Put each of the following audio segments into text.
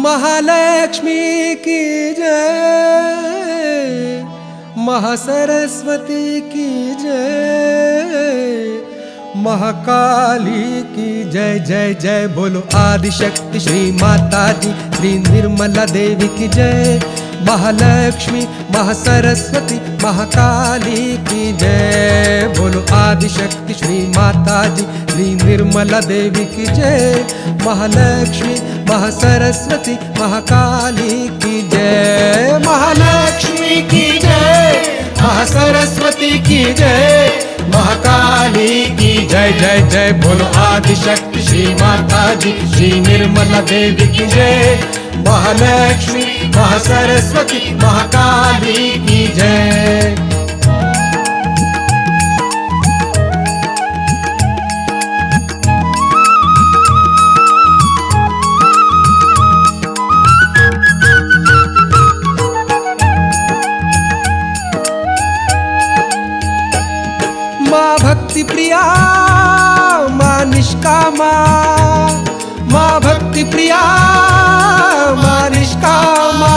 महालक्ष्मी की जय, महासरस्वती की जय, महाकाली की जय जय जय। बोलो आदिशक्ति श्री माता दी, श्री निर्मला देवी की जय। महालक्ष्मी महासरस्वती महाकाली की जय। बोलो आदिशक्ति श्री माता जी, श्री निर्मला देवी की जय। महालक्ष्मी महासरस्वती महाकाली की जय। महालक्ष्मी की जय, महासरस्वती की जय, महाकाली की जय जय जय। बोलो आदिशक्ति श्री माता जी, श्री निर्मला देवी की जय। महालक्ष्मी महासरस्वती महाकाली की जय। माँ भक्ति प्रिया, माँ निष्कामा, माँ भक्ति प्रिया, माँ निष्कामा,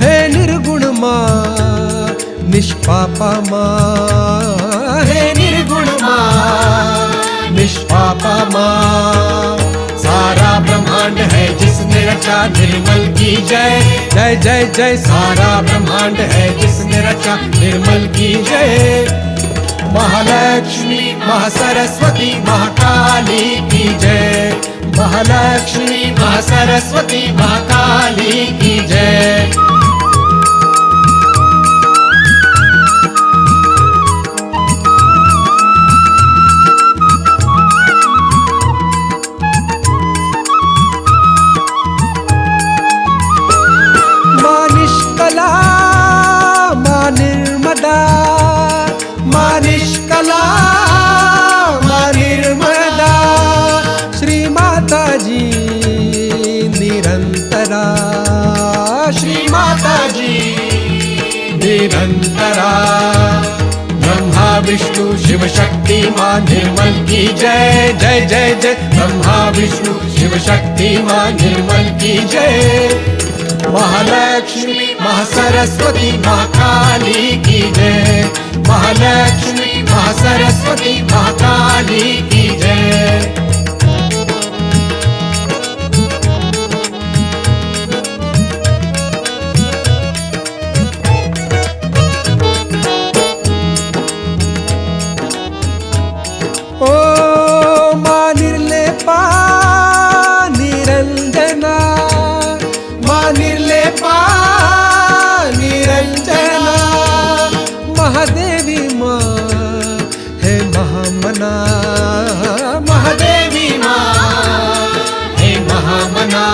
हे निर्गुण माँ निष्पापा माँ, हे निर्गुण माँ निष्पापा माँ। सारा ब्रह्मांड है जिसने रचा, निर्मल की जय जय जय जय। सारा ब्रह्मांड है जिसने रचा, निर्मल की जय। महालक्ष्मी महासरस्वती महाकाली की जय। महालक्ष्मी महासरस्वती महाकाली की जय। माँ निष्कला, माँ निर्मदा, माँ निष्कला, माँ निर्मदा, श्री माता जी निरंतरा, श्री माता जी निरंतरा। ब्रह्मा विष्णु शिव शक्ति माँ निर्मल की जय जय जय जय। ब्रह्मा विष्णु शिव शक्ति माँ निर्मल की जय। महालक्ष्मी महासरस्वती महाकाली की जय। महालक्ष्मी महासरस्वती महाकाली की जय। ओ माँ निर्लेपा निरंजना, माँ निर्लेपा निरंजना, महादेवी माँ है महामना, महादेवी माँ है महामना।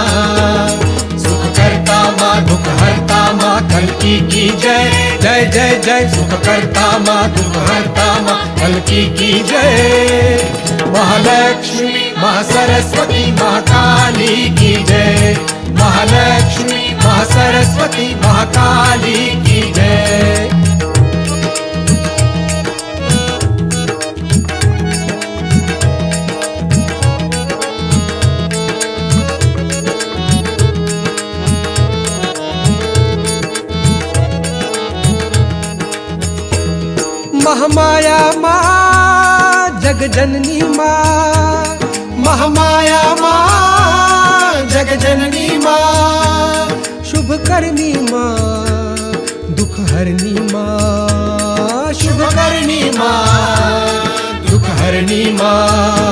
सुख करता माँ दुख हरता माँ कल्की की जय जय जय जय। सुख करता माँ दुख हरता माँ कल्की की जय। महालक्ष्मी महासरस्वती महाकाली की जय। महालक्ष्मी महासरस्वती महाकाली की जय। महामाया माँ जग जननी माँ, महामाया माँ जग जननी माँ, शुभ करनी माँ दुख हरनी माँ, शुभ करनी माँ दुख हरनी माँ।